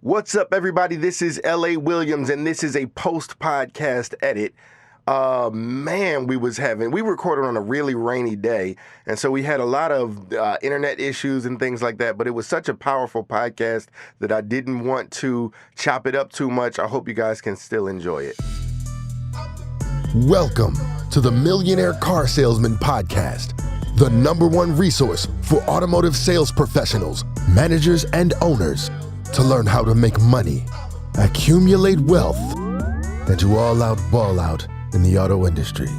What's up, everybody? This is L.A. Williams, and this is a post-podcast edit. We recorded on a really rainy day, and so we had a lot of internet issues and things like that, but it was such a powerful podcast that I didn't want to chop it up too much. I hope you guys can still enjoy it. Welcome to the Millionaire Car Salesman Podcast, the #1 resource for automotive sales professionals, managers, and owners to learn how to make money, accumulate wealth, and to all out ball out in the auto industry.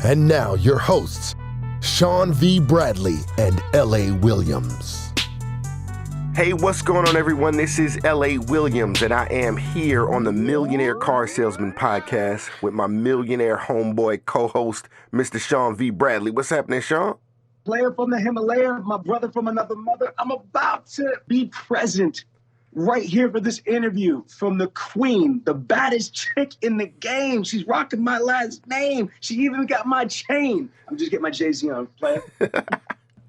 And now your hosts, Sean V. Bradley and L.A. Williams. Hey, what's going on, everyone? This is L.A. Williams, and I am here on the Millionaire Car Salesman Podcast with my millionaire homeboy co-host, Mr. Sean V. Bradley. What's happening, Sean? Player from the Himalaya, my brother from another mother. I'm about to be present right here for this interview from the queen, the baddest chick in the game. She's rocking my last name. She even got my chain. I'm just getting my Jay-Z on, player.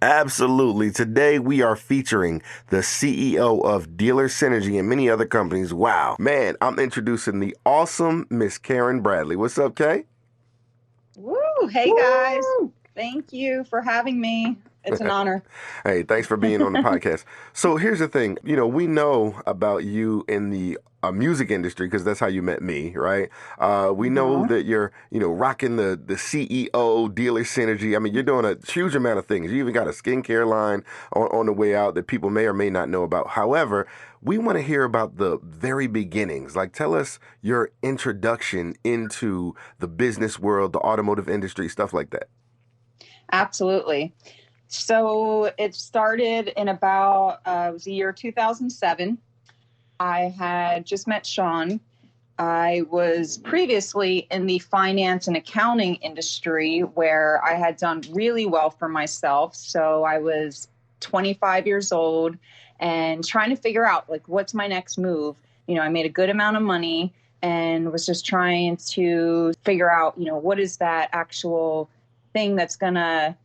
Absolutely. Today we are featuring the CEO of Dealer Synergy and many other companies. Wow. Man, I'm introducing the awesome Miss Karen Bradley. What's up, Kay? Woo! Hey, guys. Thank you for having me. It's an honor. Hey, thanks for being on the podcast. So here's the thing. You know, we know about you in the music industry because that's how you met me, right? We know that you're, rocking the CEO Dealer Synergy. I mean, you're doing a huge amount of things. You even got a skincare line on the way out that people may or may not know about. However, we want to hear about the very beginnings. Like, tell us your introduction into the business world, the automotive industry, stuff like that. Absolutely. So it started in about, it was the year 2007. I had just met Sean. I was previously in the finance and accounting industry where I had done really well for myself. So I was 25 years old and trying to figure out, like, what's my next move? I made a good amount of money and was just trying to figure out, what is that actual thing that's going to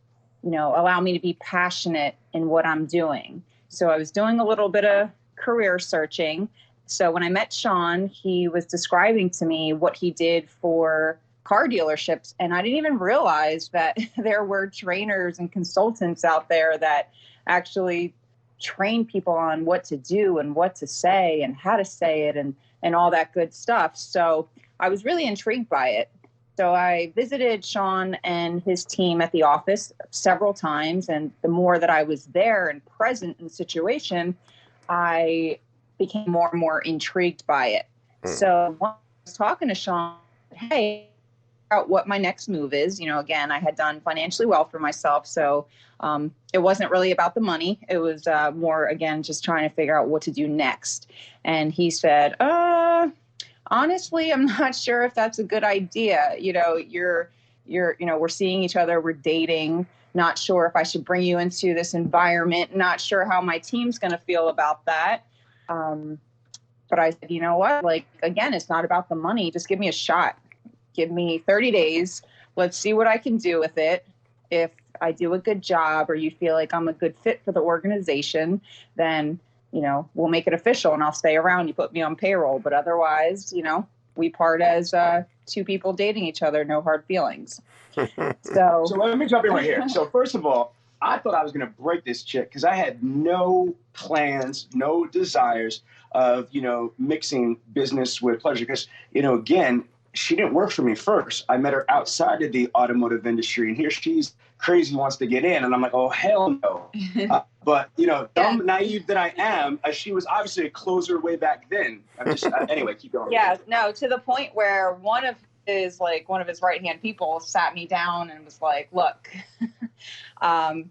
allow me to be passionate in what I'm doing. So I was doing a little bit of career searching. So when I met Sean, he was describing to me what he did for car dealerships. And I didn't even realize that there were trainers and consultants out there that actually train people on what to do and what to say and how to say it and all that good stuff. So I was really intrigued by it. So I visited Sean and his team at the office several times. And the more that I was there and present in the situation, I became more and more intrigued by it. So when I was talking to Sean, hey, about what my next move is, again, I had done financially well for myself. So it wasn't really about the money. It was more, again, just trying to figure out what to do next. And he said, honestly, I'm not sure if that's a good idea. We're seeing each other, we're dating, not sure if I should bring you into this environment, not sure how my team's going to feel about that. But I said, you know what, again, it's not about the money. Just give me a shot. Give me 30 days. Let's see what I can do with it. If I do a good job or you feel like I'm a good fit for the organization, then we'll make it official and I'll stay around. You put me on payroll, but otherwise, we part as two people dating each other, no hard feelings. So let me jump in right here. So first of all, I thought I was going to break this chick because I had no plans, no desires of, mixing business with pleasure. Because, again, she didn't work for me first. I met her outside of the automotive industry, and here she's crazy, wants to get in. And I'm like, oh, hell no. But, dumb, naive that I am, she was obviously a closer way back then. Anyway, keep going. Yeah, no, to the point where one of his right-hand people sat me down and was like, look, I'm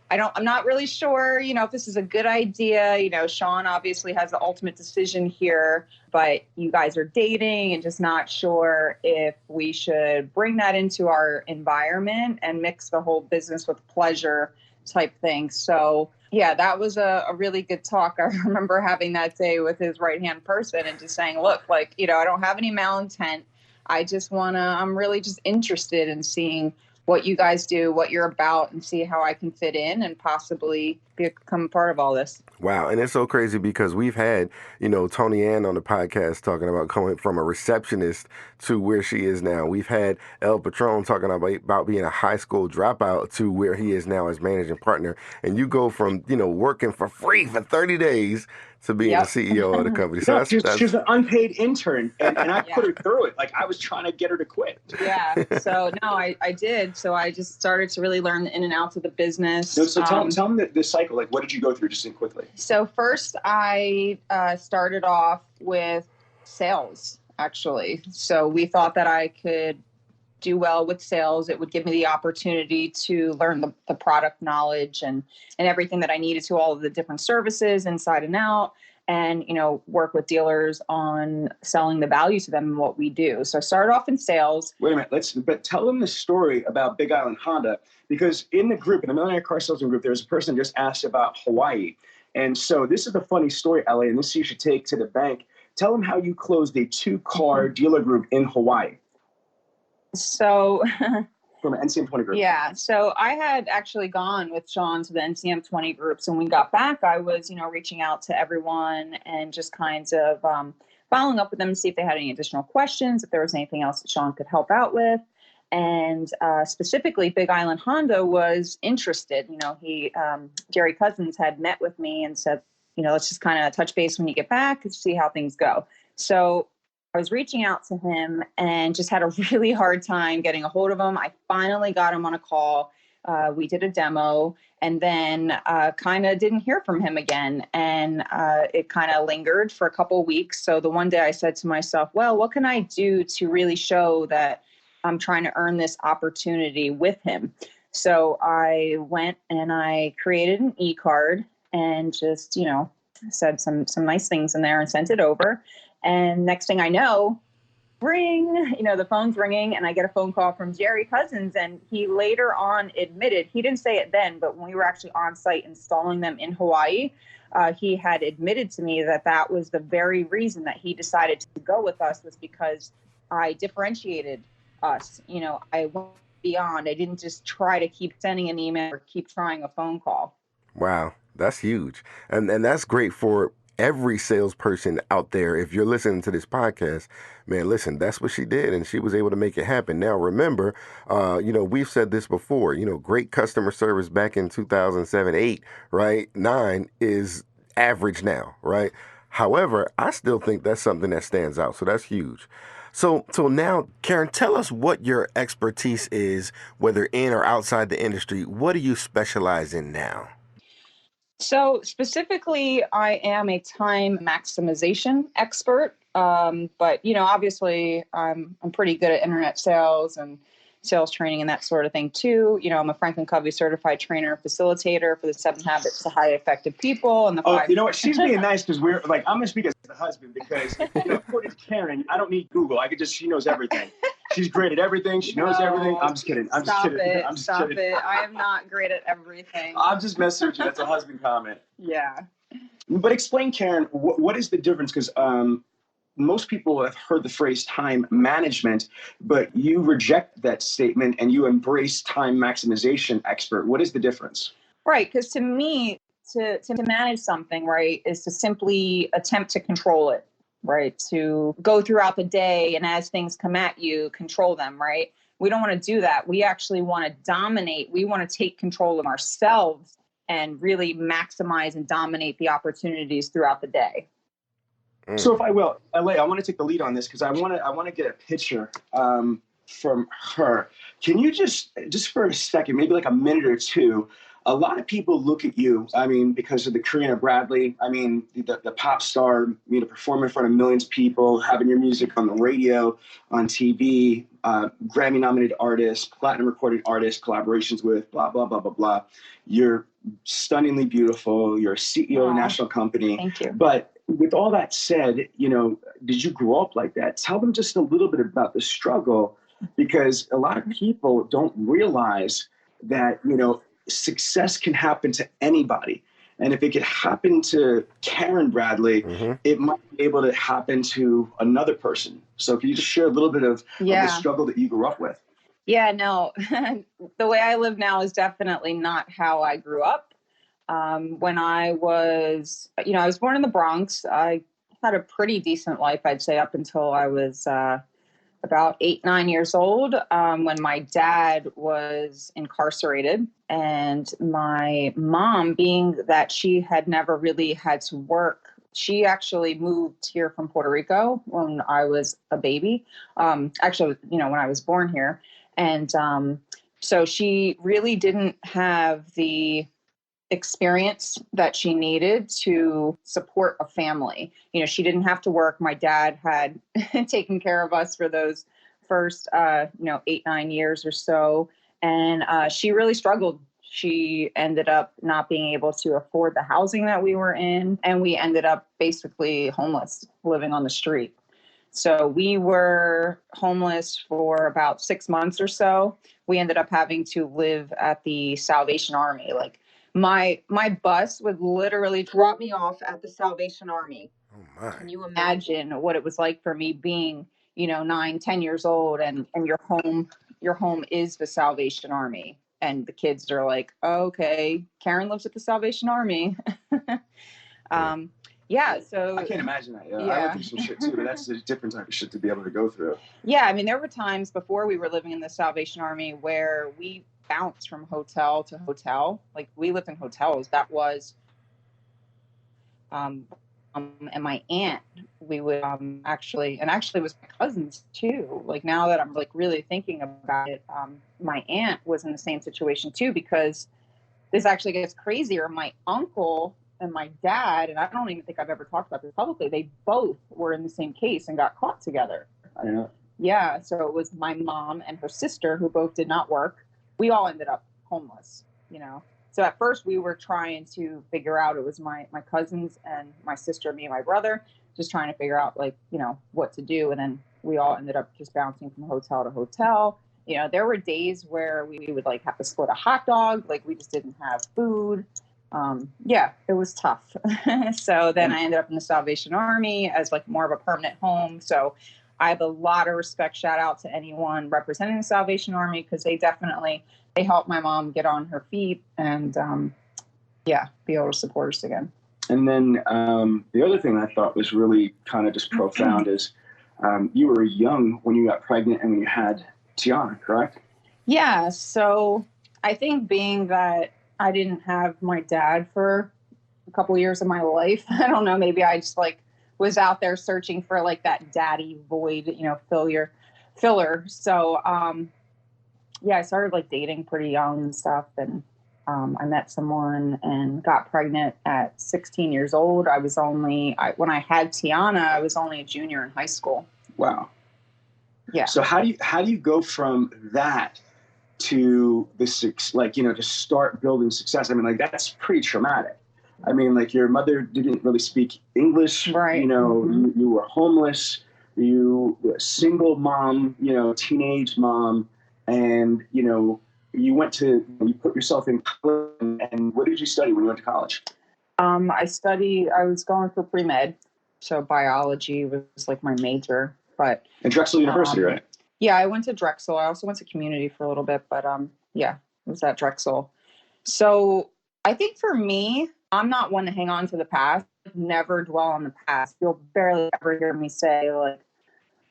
not really sure, if this is a good idea. Sean obviously has the ultimate decision here, but you guys are dating and just not sure if we should bring that into our environment and mix the whole business with pleasure type thing. So yeah, that was a really good talk. I remember having that day with his right-hand person and just saying, look, I don't have any malintent. I'm really just interested in seeing what you guys do, what you're about, and see how I can fit in and possibly become part of all this. Wow. And it's so crazy because we've had, Tony Ann on the podcast talking about going from a receptionist to where she is now. We've had El Patron talking about being a high school dropout to where he is now as managing partner. And you go from, working for free for 30 days to being the CEO of the company. So she was an unpaid intern, and I put her through it. Like, I was trying to get her to quit. Yeah. So no, I did. So I just started to really learn the in and outs of the business. So tell them the cycle. Like, what did you go through, just quickly? So first I started off with sales, actually. So we thought that I could do well with sales. It would give me the opportunity to learn the product knowledge and everything that I needed to all of the different services inside and out, and, work with dealers on selling the value to them and what we do. So I started off in sales. Wait a minute. But tell them the story about Big Island Honda, because in the group, in the Millionaire Car Salesman group, there's a person just asked about Hawaii. And so this is a funny story, Ellie, and this you should take to the bank. Tell them how you closed a 2-car dealer group in Hawaii. So from an NCM 20 group. Yeah. So I had actually gone with Sean to the NCM 20 groups. And when we got back, I was, reaching out to everyone and just kinds of following up with them to see if they had any additional questions, if there was anything else that Sean could help out with. And specifically, Big Island Honda was interested. Jerry Cousins had met with me and said, let's just kind of touch base when you get back and see how things go. So I was reaching out to him and just had a really hard time getting a hold of him. I finally got him on a call. We did a demo and then kind of didn't hear from him again. And it kind of lingered for a couple of weeks. So the one day I said to myself, well, what can I do to really show that I'm trying to earn this opportunity with him? So I went and I created an e-card and just, said some nice things in there and sent it over. And next thing I know, ring, the phone's ringing and I get a phone call from Jerry Cousins. And he later on admitted, he didn't say it then, but when we were actually on site installing them in Hawaii, he had admitted to me that was the very reason that he decided to go with us, was because I differentiated us. I went beyond. I didn't just try to keep sending an email or keep trying a phone call. Wow, that's huge. And that's great for every salesperson out there. If you're listening to this podcast, man, listen, that's what she did, and she was able to make it happen. Now, remember, we've said this before, great customer service back in 2007, 8, right? 9 is average now, right? However, I still think that's something that stands out. So that's huge. So now, Karen, tell us what your expertise is, whether in or outside the industry. What do you specialize in now? So specifically, I am a time maximization expert. But, obviously I'm pretty good at internet sales and sales training and that sort of thing too. I'm a FranklinCovey certified trainer and facilitator for the 7 habits to highly effective people and the 5. You know what? She's being nice because we're like, I'm going to speak as the husband because, according to Karen, I don't need Google. She knows everything. She's great at everything. She knows everything. I'm just kidding. Stop it. I am not great at everything. I'm just messing with you. That's a husband comment. Yeah. But explain, Karen, what is the difference? Because most people have heard the phrase time management, but you reject that statement and you embrace time maximization expert. What is the difference? Right. Because to me, to manage something, right, is to simply attempt to control it, right? To go throughout the day and as things come at you, control them, right? We don't want to do that. We actually want to dominate. We want to take control of ourselves and really maximize and dominate the opportunities throughout the day. So if I will, LA, I want to take the lead on this because I want to get a picture from her. Can you just for a second, maybe like a minute or two, a lot of people look at you, because of the Karina Bradley, the pop star, performing in front of millions of people, having your music on the radio, on TV, Grammy-nominated artist, platinum recorded artist, collaborations with blah, blah, blah, blah, blah. You're stunningly beautiful. You're a CEO of a national company. Thank you. But with all that said, did you grow up like that? Tell them just a little bit about the struggle, because a lot of people don't realize that, success can happen to anybody. And if it could happen to Karen Bradley, it might be able to happen to another person. So can you just share a little bit of the struggle that you grew up with? Yeah, no, the way I live now is definitely not how I grew up. When I was, I was born in the Bronx. I had a pretty decent life, I'd say, up until I was about 8, 9 years old, when my dad was incarcerated. And my mom, being that she had never really had to work, she actually moved here from Puerto Rico when I was a baby. Actually, when I was born here. And so she really didn't have the experience that she needed to support a family. She didn't have to work. My dad had taken care of us for those first, 8, 9 years or so. And she really struggled. She ended up not being able to afford the housing that we were in. And we ended up basically homeless, living on the street. So we were homeless for about 6 months or so. We ended up having to live at the Salvation Army. Like, my bus would literally drop me off at the Salvation Army. Oh my. Can you imagine what it was like for me being, 9, 10 years old, and your home is the Salvation Army. And the kids are like, okay, Karen lives at the Salvation Army. Yeah, so I can't imagine that. Yeah. Yeah. I went through some shit too, but that's a different type of shit to be able to go through. Yeah, I mean, there were times before we were living in the Salvation Army where we bounced from hotel to hotel. Like, we lived in hotels. That was, and my aunt, we would actually it was my cousins too. Like, now that I'm like really thinking about it, my aunt was in the same situation too, because this actually gets crazier. My uncle and my dad, and I don't even think I've ever talked about this publicly, they both were in the same case and got caught together. Yeah. Yeah, so it was my mom and her sister who both did not work. We all ended up homeless, So at first we were trying to figure out, it was my cousins and my sister, me and my brother, just trying to figure out, like, what to do. And then we all ended up just bouncing from hotel to hotel. There were days where we would like have to split a hot dog. Like, we just didn't have food. Yeah, it was tough. So then I ended up in the Salvation Army as like more of a permanent home. So I have a lot of respect, shout out to anyone representing the Salvation Army, because they helped my mom get on her feet and, be able to support us again. And then the other thing I thought was really kind of just profound is you were young when you got pregnant and when you had Tiana, correct? Yeah. So I think being that I didn't have my dad for a couple years of my life, I don't know, maybe I just like was out there searching for like that daddy void, filler. So, I started like dating pretty young and stuff. And I met someone and got pregnant at 16 years old. When I had Tiana, I was only a junior in high school. Wow. Yeah. So how do you go from that to this, like, to start building success? I mean, like, that's pretty traumatic. I mean, like, your mother didn't really speak English, right? You were homeless, you were a single mom, teenage mom, and, you put yourself in college, and what did you study when you went to college? I was going for pre-med, so biology was like my major, but. At Drexel University, right? Yeah, I went to Drexel. I also went to community for a little bit, but it was at Drexel. So I think for me, I'm not one to hang on to the past, never dwell on the past. You'll barely ever hear me say, like,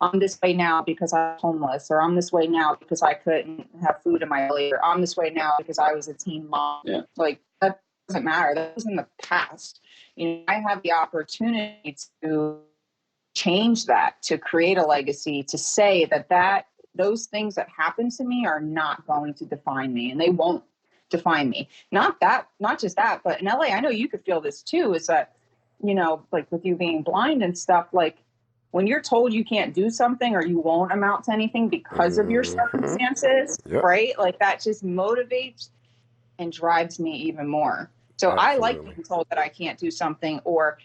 I'm this way now because I'm homeless, or I'm this way now because I couldn't have food in my belly, or I'm this way now because I was a teen mom. Yeah. Like, that doesn't matter. That was in the past. I have the opportunity to change that, to create a legacy, to say that those things that happened to me are not going to define me, and they won't define me. Not just that, but in LA, I know you could feel this too, is that, like with you being blind and stuff, like when you're told you can't do something or you won't amount to anything because of your circumstances, Yep. right? Like, that just motivates and drives me even more. So Absolutely. I like being told that I can't do something, or,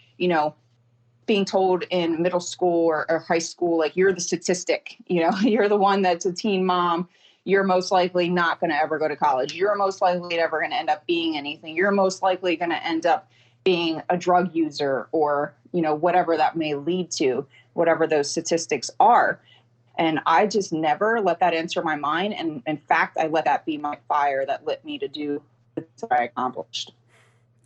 being told in middle school or high school, like, you're the statistic, you're the one that's a teen mom. You're most likely not going to ever go to college. You're most likely never going to end up being anything. You're most likely going to end up being a drug user, or, whatever that may lead to, whatever those statistics are. And I just never let that enter my mind. And in fact, I let that be my fire that lit me to do what I accomplished.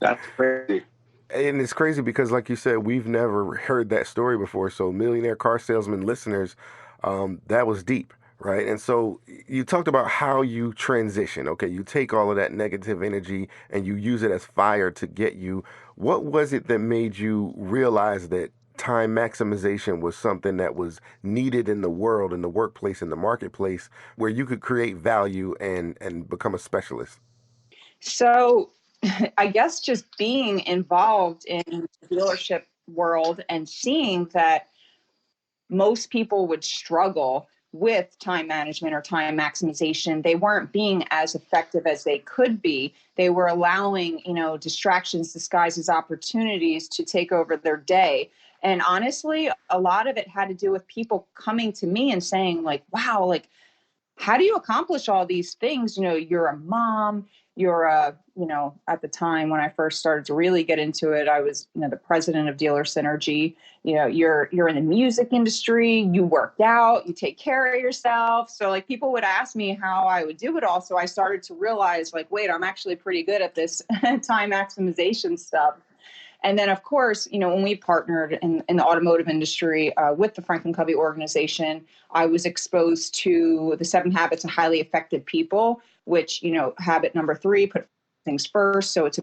That's crazy. And it's crazy because, like you said, we've never heard that story before. So, Millionaire Car Salesman listeners, that was deep, right? And so, you talked about how you transition. Okay, you take all of that negative energy and you use it as fire to get you. What was it that made you realize that time maximization was something that was needed in the world, in the workplace, in the marketplace, where you could create value and become a specialist? So I guess just being involved in the dealership world and seeing that most people would struggle with time management or time maximization. They weren't being as effective as they could be. They were allowing, distractions disguised as opportunities to take over their day. And honestly, a lot of it had to do with people coming to me and saying, like, wow, like, how do you accomplish all these things? You're a mom, you're at the time when I first started to really get into it, I was, the president of Dealer Synergy. You're in the music industry, you worked out, you take care of yourself. So like people would ask me how I would do it all. So I started to realize like, wait, I'm actually pretty good at this time maximization stuff. And then, of course, when we partnered in the automotive industry with the FranklinCovey organization, I was exposed to the 7 habits of highly effective people, which, habit number 3, put things first. So it's,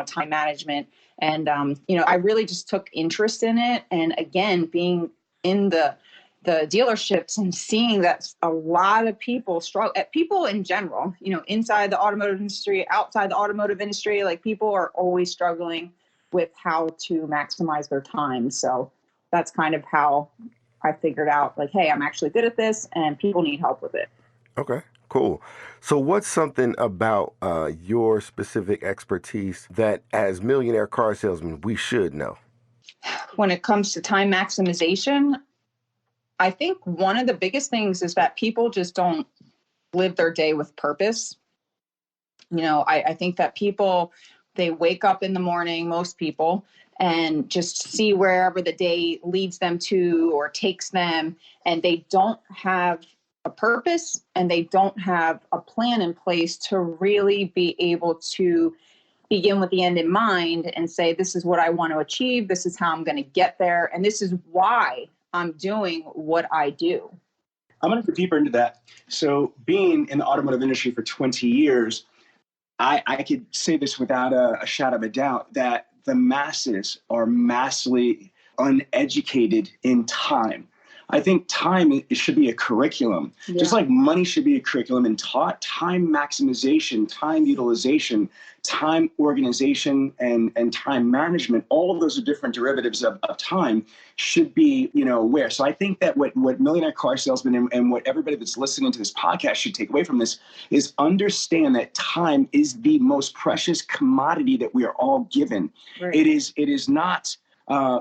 time management. And, I really just took interest in it. And again, being in the dealerships and seeing that a lot of people struggle, people in general, inside the automotive industry, outside the automotive industry, like people are always struggling with how to maximize their time. So that's kind of how I figured out like, hey, I'm actually good at this and people need help with it. Okay, cool. So, what's something about your specific expertise that, as millionaire car salesmen, we should know? When it comes to time maximization, I think one of the biggest things is that people just don't live their day with purpose. I think that people, they wake up in the morning, most people, and just see wherever the day leads them to or takes them, and they don't have a purpose and they don't have a plan in place to really be able to begin with the end in mind and say, this is what I want to achieve, this is how I'm going to get there, and this is why I'm doing what I do. I'm going to go deeper into that. So being in the automotive industry for 20 years, I could say this without a shadow of a doubt, that the masses are massively uneducated in time. I think time it should be a curriculum, just like money should be a curriculum and taught. Time maximization, time utilization, time organization, and time management, all of those are different derivatives of time should be, aware. So I think that what Millionaire Car Salesman and what everybody that's listening to this podcast should take away from this is understand that time is the most precious commodity that we are all given. Right. It is not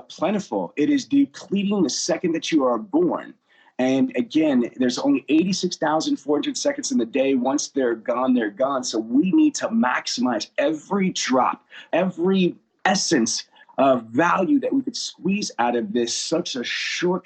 plentiful. It is depleting the second that you are born. And again, there's only 86,400 seconds in the day. Once they're gone, they're gone. So we need to maximize every drop, every essence of value that we could squeeze out of this such a short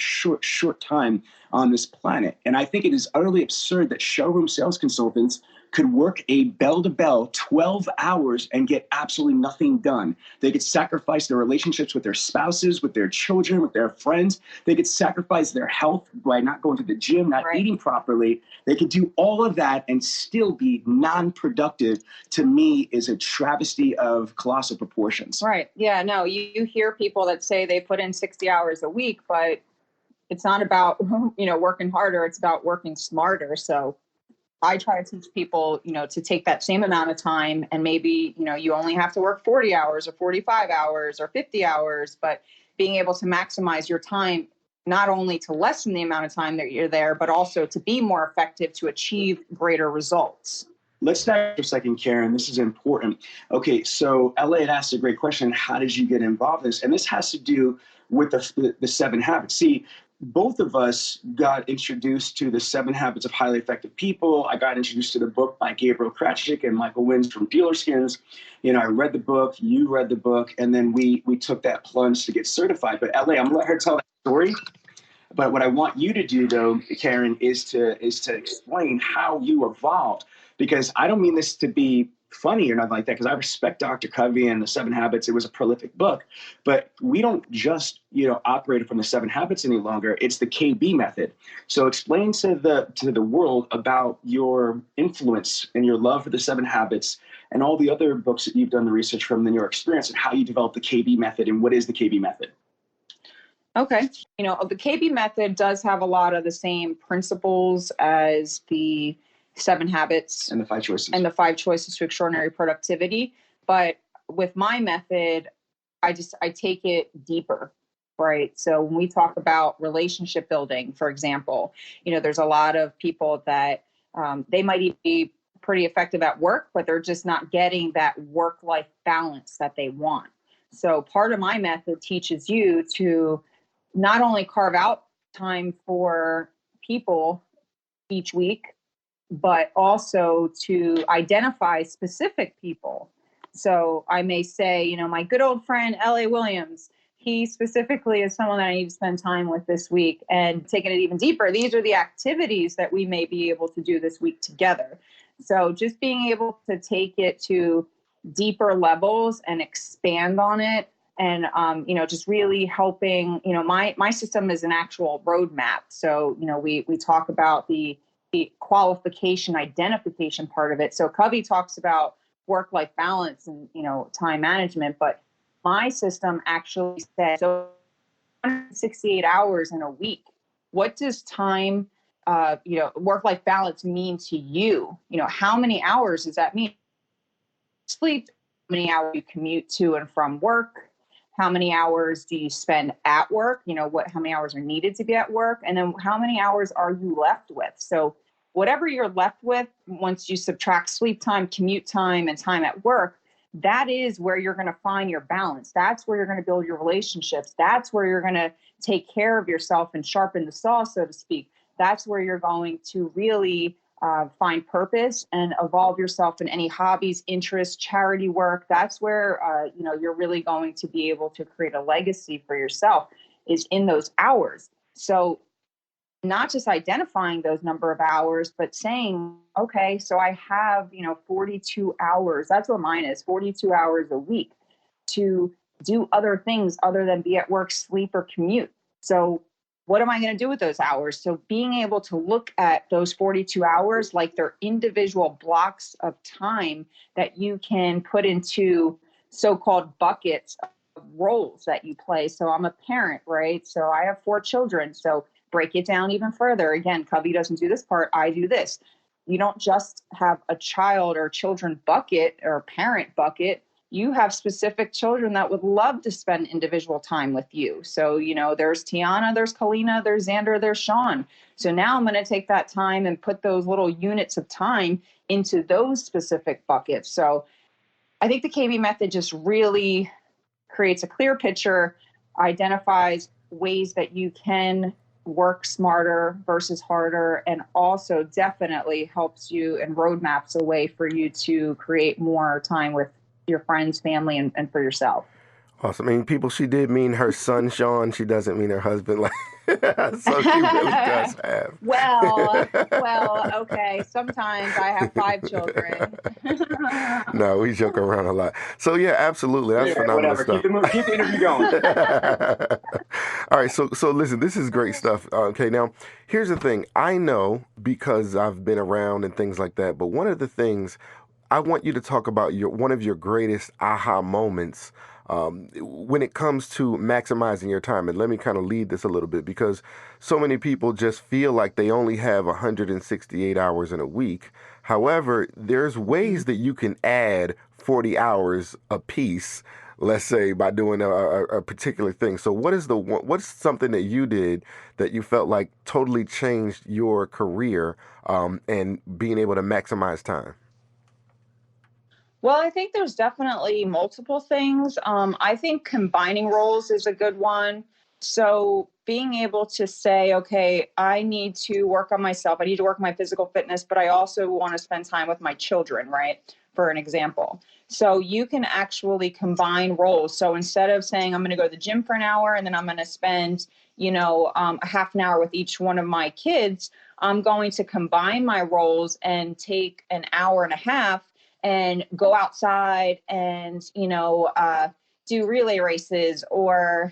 time on this planet. And I think it is utterly absurd that showroom sales consultants could work a bell-to-bell 12 hours and get absolutely nothing done. They could sacrifice their relationships with their spouses, with their children, with their friends. They could sacrifice their health by not going to the gym, not eating properly. They could do all of that and still be non-productive. To me, is a travesty of colossal proportions. Right. Yeah, no, you hear people that say they put in 60 hours a week, but it's not about, working harder. It's about working smarter. So I try to teach people, to take that same amount of time and maybe, you only have to work 40 hours or 45 hours or 50 hours, but being able to maximize your time, not only to lessen the amount of time that you're there, but also to be more effective to achieve greater results. Let's start for a second, Karen. This is important. Okay, so LA had asked a great question. How did you get involved in this? And this has to do with the 7 habits. See, both of us got introduced to the 7 habits of highly effective people. I got introduced to the book by Gabriel Kratchik and Michael Wins from Dealerskins. I read the book, you read the book, and then we took that plunge to get certified. But LA, I'm gonna let her tell that story. But what I want you to do, though, Karen, is to explain how you evolved. Because I don't mean this to be funny or nothing like that, because I respect Dr. Covey and the 7 Habits. It was a prolific book, but we don't just, operate from the 7 Habits any longer. It's the KB method. So explain to the world about your influence and your love for the 7 Habits and all the other books that you've done the research from, and your experience, and how you developed the KB method and what is the KB method. Okay. The KB method does have a lot of the same principles as the 7 Habits and the 5 choices to extraordinary productivity. But with my method, I take it deeper, right? So when we talk about relationship building, for example, there's a lot of people that they might be pretty effective at work, but they're just not getting that work-life balance that they want. So part of my method teaches you to not only carve out time for people each week, but also to identify specific people. So I may say, my good old friend, L.A. Williams, he specifically is someone that I need to spend time with this week. And taking it even deeper, these are the activities that we may be able to do this week together. So just being able to take it to deeper levels and expand on it. And, just really helping, my system is an actual roadmap. So, we talk about the qualification identification part of it. So Covey talks about work-life balance and, time management, but my system actually says, so 168 hours in a week, what does time, work-life balance mean to you? How many hours does that mean? Sleep, how many hours you commute to and from work? How many hours do you spend at work? How many hours are needed to be at work? And then how many hours are you left with? So whatever you're left with, once you subtract sleep time, commute time, and time at work, that is where you're going to find your balance. That's where you're going to build your relationships. That's where you're going to take care of yourself and sharpen the saw, so to speak. That's where you're going to really find purpose and evolve yourself in any hobbies, interests, charity work. That's where, you're really going to be able to create a legacy for yourself, is in those hours. So not just identifying those number of hours, but saying, okay, so I have, 42 hours. That's what mine is, 42 hours a week to do other things other than be at work, sleep, or commute. So what am I going to do with those hours? So being able to look at those 42 hours like they're individual blocks of time that you can put into so-called buckets of roles that you play. So I'm a parent, right? So I have 4 children. So break it down even further. Again, Covey doesn't do this part. I do this. You don't just have a child or children bucket or parent bucket. You have specific children that would love to spend individual time with you. So, there's Tiana, there's Kalina, there's Xander, there's Sean. So now I'm going to take that time and put those little units of time into those specific buckets. So I think the KB method just really creates a clear picture, identifies ways that you can work smarter versus harder, and also definitely helps you and roadmaps a way for you to create more time with your friends, family, and for yourself. Awesome. I mean, people, she did mean her son, Sean. She doesn't mean her husband. So she really does have. Well, okay. Sometimes I have 5 children. No, we joke around a lot. So yeah, absolutely. That's phenomenal stuff. Keep the interview going. All right. So listen, this is great stuff. Okay. Now, here's the thing. I know, because I've been around and things like that, but one of the things I want you to talk about, one of your greatest aha moments when it comes to maximizing your time. And let me kind of lead this a little bit, because so many people just feel like they only have 168 hours in a week. However, there's ways that you can add 40 hours a piece, let's say, by doing a particular thing. So what's something that you did that you felt like totally changed your career and being able to maximize time? Well, I think there's definitely multiple things. I think combining roles is a good one. So being able to say, okay, I need to work on myself. I need to work on my physical fitness, but I also want to spend time with my children, right? For an example. So you can actually combine roles. So instead of saying, I'm going to go to the gym for an hour and then I'm going to spend, a half an hour with each one of my kids, I'm going to combine my roles and take an hour and a half and go outside and, do relay races or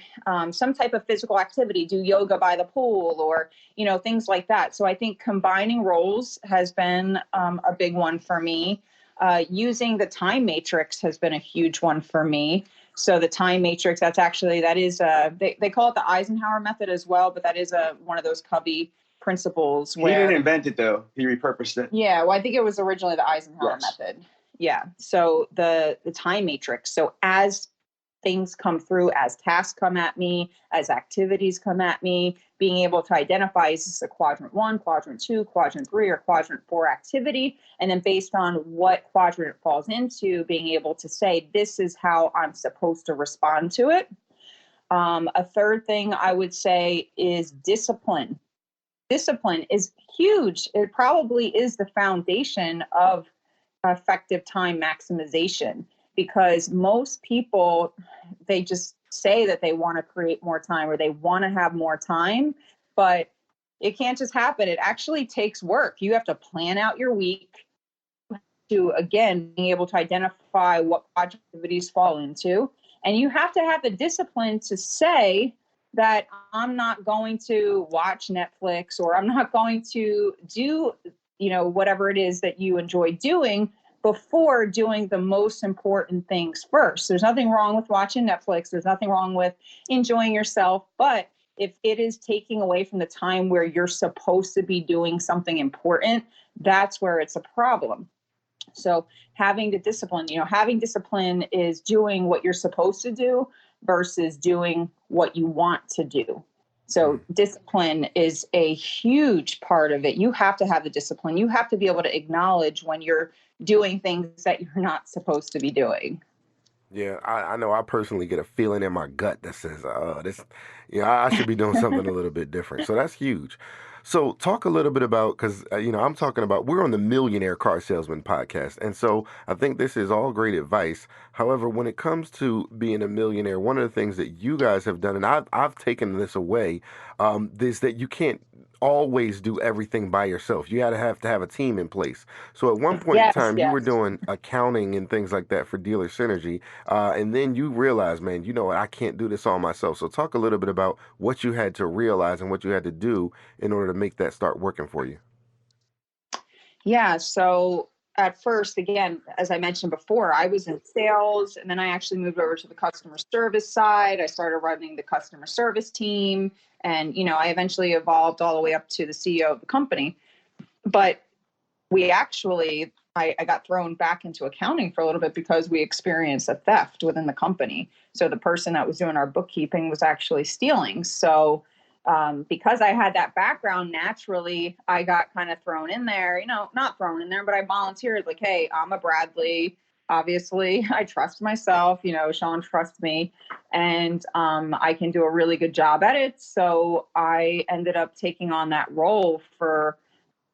some type of physical activity, do yoga by the pool or, things like that. So I think combining roles has been a big one for me. Using the time matrix has been a huge one for me. So the time matrix, that is, they call it the Eisenhower method as well, but that is one of those Covey principles where— He didn't invent it though. He repurposed it. Yeah. Well, I think it was originally the Eisenhower method. Yeah. So the time matrix. So as things come through, as tasks come at me, as activities come at me, being able to identify, is this a quadrant 1, quadrant 2, quadrant 3, or quadrant 4 activity? And then based on what quadrant it falls into, being able to say, this is how I'm supposed to respond to it. A third thing I would say is discipline. Discipline is huge. It probably is the foundation of effective time maximization, because most people, they just say that they want to create more time or they want to have more time, but it can't just happen. It actually takes work. You have to plan out your week to, again, being able to identify what activities fall into. And you have to have the discipline to say that I'm not going to watch Netflix, or I'm not going to do, whatever it is that you enjoy doing, before doing the most important things first. There's nothing wrong with watching Netflix. There's nothing wrong with enjoying yourself. But if it is taking away from the time where you're supposed to be doing something important, that's where it's a problem. So having the discipline, having discipline is doing what you're supposed to do versus doing what you want to do. So discipline is a huge part of it. You have to have the discipline. You have to be able to acknowledge when you're doing things that you're not supposed to be doing. Yeah, I know I personally get a feeling in my gut that says, I should be doing something a little bit different. So that's huge. So talk a little bit about, because, I'm talking about, we're on the Millionaire Car Salesman podcast. And so I think this is all great advice. However, when it comes to being a millionaire, one of the things that you guys have done, and I've taken this away, is that you can't always do everything by yourself. You have to have a team in place. So at one point in time, you were doing accounting and things like that for Dealer Synergy. And then you realized, man, you know what, I can't do this all myself. So talk a little bit about what you had to realize and what you had to do in order to make that start working for you. Yeah. So at first, again, as I mentioned before, I was in sales, and then I actually moved over to the customer service side. I started running the customer service team, and, I eventually evolved all the way up to the CEO of the company. But I got thrown back into accounting for a little bit because we experienced a theft within the company. So the person that was doing our bookkeeping was actually stealing. So because I had that background, naturally, I got kind of thrown in there, not thrown in there, but I volunteered, like, hey, I'm a Bradley. Obviously, I trust myself, Sean trusts me, and I can do a really good job at it. So I ended up taking on that role for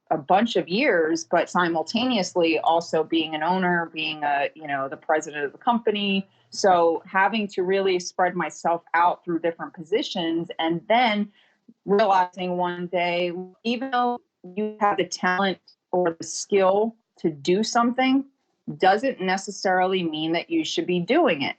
a bunch of years, but simultaneously also being an owner, being the president of the company. So having to really spread myself out through different positions, and then realizing one day, even though you have the talent or the skill to do something, doesn't necessarily mean that you should be doing it.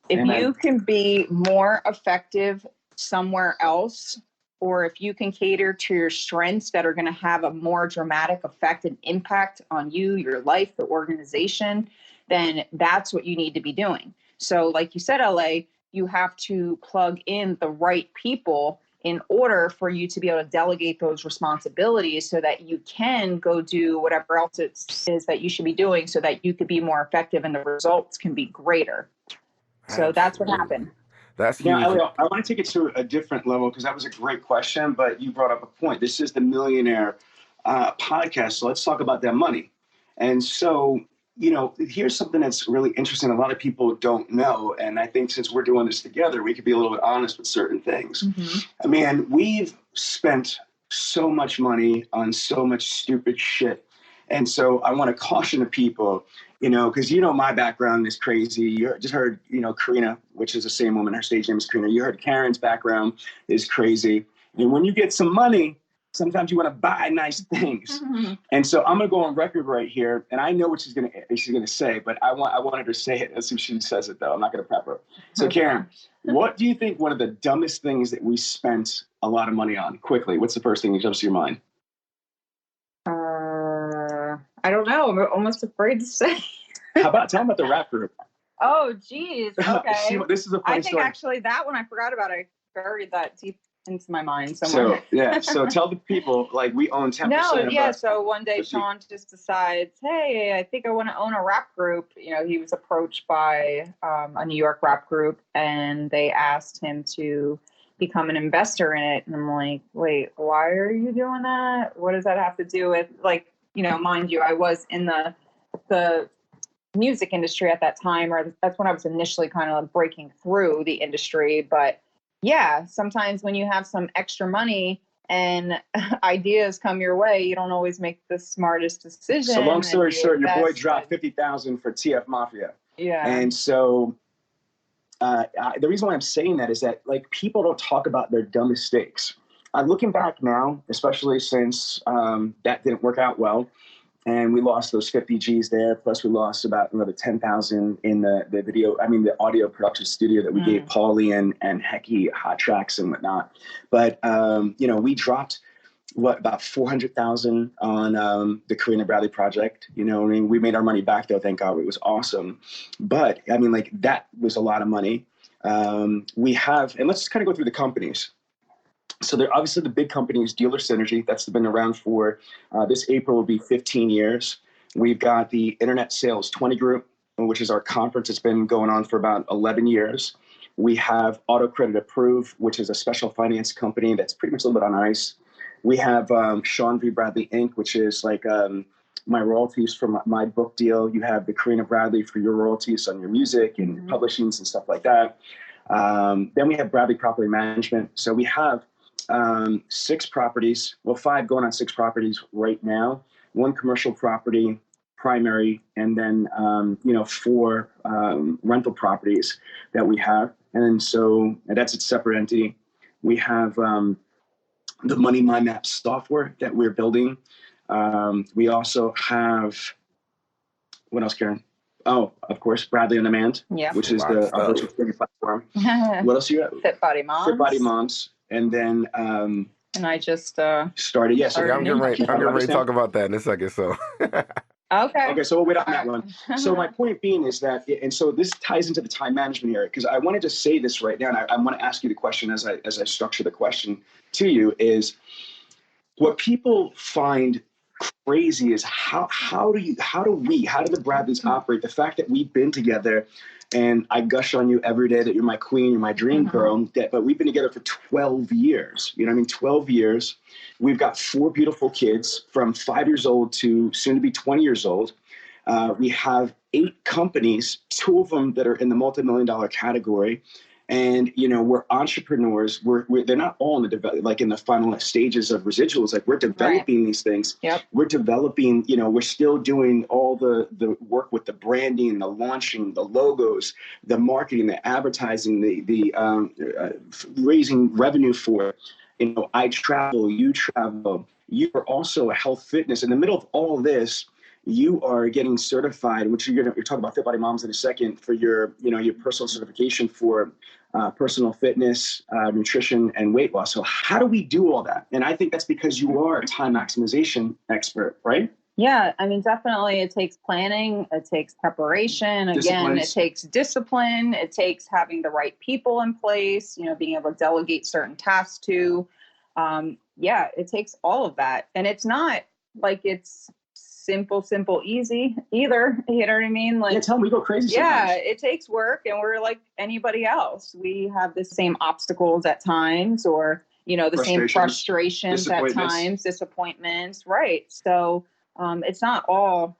If you can be more effective somewhere else, or if you can cater to your strengths that are going to have a more dramatic effect and impact on you, your life, the organization, then that's what you need to be doing. So like you said, LA, you have to plug in the right people in order for you to be able to delegate those responsibilities so that you can go do whatever else it is that you should be doing so that you could be more effective and the results can be greater. So that's what happened. That's huge. Now, Elliot, I want to take it to a different level because that was a great question, but you brought up a point. This is the Millionaire podcast, so let's talk about that money. And so, here's something that's really interesting. A lot of people don't know, and I think since we're doing this together, we could be a little bit honest with certain things. Mm-hmm. I mean, we've spent so much money on so much stupid shit. And so I want to caution the people, because my background is crazy. You just heard, Karina, which is the same woman, her stage name is Karina. You heard Karen's background is crazy. And when you get some money, Sometimes you want to buy nice things. And so I'm going to go on record right here. And I know what she's going to say, but I want her to say it as if she says it, though. I'm not going to prep her. So Karen, what do you think one of the dumbest things that we spent a lot of money on? Quickly, what's the first thing that jumps to your mind? I don't know. I'm almost afraid to say. Tell them about the rap group. Oh, geez. Okay. See, this is a funny story. Actually that one I forgot about. I buried that deep into my mind somewhere. So tell the people, like, we own 10%. So one day Sean just decides, hey, I think I want to own a rap group. You know, he was approached by a New York rap group, and they asked him to become an investor in it. And I'm like, wait, why are you doing that? What does that have to do with, like, you know, mind you, I was in the music industry at that time, or that's when I was initially kind of breaking through the industry. But yeah, sometimes when you have some extra money and ideas come your way, you don't always make the smartest decision. So long story short, your boy dropped $50,000 for TF Mafia. Yeah. And so the reason why I'm saying that is that, like, people don't talk about their dumb mistakes. Looking back now, especially since that didn't work out well, and we lost those 50 G's there, plus we lost about another 10,000 in the audio production studio that we gave Paulie and Hecky hot tracks and whatnot. But, we dropped about 400,000 on the Karina Bradley project. You know, I mean, we made our money back though, thank God. It was awesome. But I mean, like, that was a lot of money. And let's just kind of go through the companies. So they're obviously the big companies, Dealer Synergy. That's been around for this April will be 15 years. We've got the Internet Sales 20 Group, which is our conference. It's been going on for about 11 years. We have Auto Credit Approved, which is a special finance company that's pretty much a little bit on ice. We have Sean V. Bradley Inc., which is like my royalties from my book deal. You have the Karina Bradley for your royalties on your music and publishings and stuff like that. Then we have Bradley Property Management. So we have 6 properties, 5 going on 6 properties right now, 1 commercial property, primary, and then, 4 rental properties that we have. And so that's a separate entity. We have the Money My Map software that we're building. We also have, what else, Karen? Oh, of course, Bradley On Demand, which is the virtual training platform. What else you got? Fit Body Moms. Fit Body Moms. And then and I just started. Yes, I'm getting ready to talk about that in a second. So okay, so we'll wait on that one. So my point being is that, and so this ties into the time management area, because I wanted to say this right now, and I want to ask you the question as I structure the question to you is, what people find crazy is how do the Bradleys operate? The fact that we've been together. And I gush on you every day that you're my queen, you're my dream girl. But we've been together for 12 years. You know what I mean? 12 years. We've got 4 beautiful kids from 5 years old to soon to be 20 years old. We have 8 companies, 2 of them that are in the multi-million-dollar category. And, we're entrepreneurs. They're not all in the final stages of residuals. Like, we're developing these things. Yep. We're developing, we're still doing all the work with the branding, the launching, the logos, the marketing, the advertising, the raising revenue for, I travel, you travel. You are also a health fitness. In the middle of all this, you are getting certified, which you're talking about Fit Body Moms in a second, for your personal certification for personal fitness, nutrition, and weight loss. So how do we do all that? And I think that's because you are a time maximization expert, right? Yeah, I mean, definitely it takes planning, it takes preparation. Again, it takes discipline, it takes having the right people in place, being able to delegate certain tasks to. It takes all of that. And it's not like it's simple, easy either. You know what I mean? Like, tell me, we go crazy sometimes. Yeah, it takes work, and we're like anybody else. We have the same obstacles at times, or, the same frustrations at times, disappointments. Right. So it's not all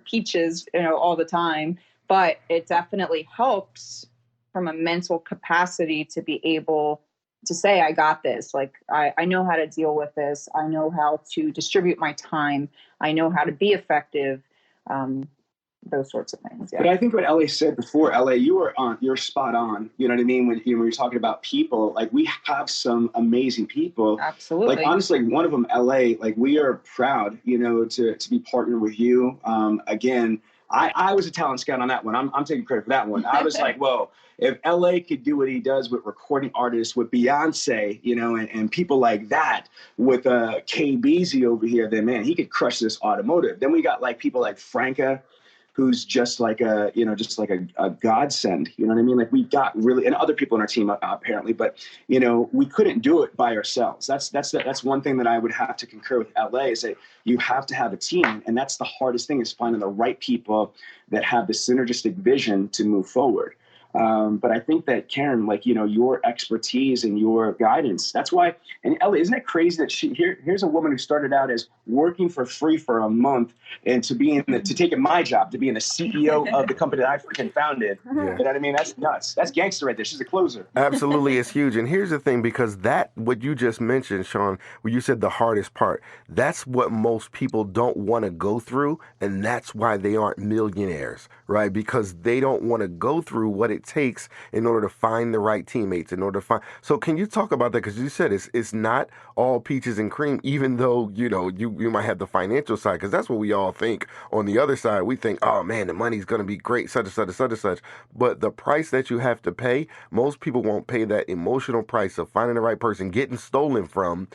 peaches, all the time, but it definitely helps from a mental capacity to be able to say, I got this. Like, I know how to deal with this. I know how to distribute my time. I know how to be effective. those sorts of things. Yeah. But I think what LA said before, LA, you're spot on. You know what I mean? When you're talking about people, like we have some amazing people. Absolutely. Like honestly, one of them, LA, like we are proud, to be partnered with you. Again, I was a talent scout on that one. I'm taking credit for that one. I was like, well, if LA could do what he does with recording artists, with Beyonce, and people like that, with KBZ over here, then man, he could crush this automotive. Then we got like people like Franca, who's just like a godsend, you know what I mean? Like we got really, and other people in our team apparently, but we couldn't do it by ourselves. That's one thing that I would have to concur with LA is that you have to have a team. And that's the hardest thing, is finding the right people that have the synergistic vision to move forward. But I think that Karen, like, your expertise and your guidance, that's why, and Ellie, isn't it crazy that here's a woman who started out as working for free for a month and to taking my job, to being the CEO of the company that I freaking founded. Yeah. You know what I mean? That's nuts. That's gangster right there. She's a closer. Absolutely. It's huge. And here's the thing, because what you just mentioned, Sean, when you said the hardest part, that's what most people don't want to go through. And that's why they aren't millionaires, right? Because they don't want to go through what it takes in order to find the right teammates, so can you talk about that? Because you said it's not all peaches and cream, even though you might have the financial side, because that's what we all think. On the other side, we think, oh man, the money's going to be great, such and such and such and such. But the price that you have to pay, most people won't pay that emotional price of finding the right person, getting stolen from,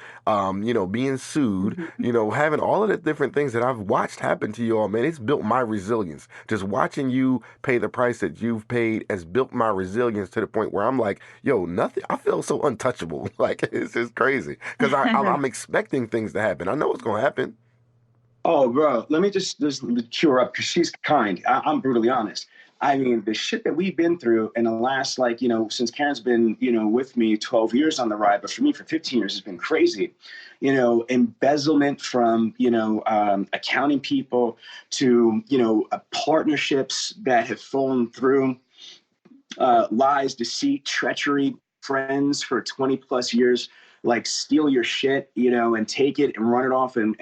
being sued, having all of the different things that I've watched happen to you all, man. It's built my resilience. Just watching you pay the price that you've paid has built my resilience to the point where I'm like, yo, nothing. I feel so untouchable. Like, it's just crazy because I'm expecting things to happen. I know it's going to happen. Oh, bro, let me just cheer her up because she's kind. I'm brutally honest. I mean, the shit that we've been through in the last, since Karen's been, with me 12 years on the ride, but for me, for 15 years, has been crazy. Embezzlement from, accounting people to, partnerships that have fallen through, lies, deceit, treachery, friends for 20 plus years, like steal your shit, and take it and run it off and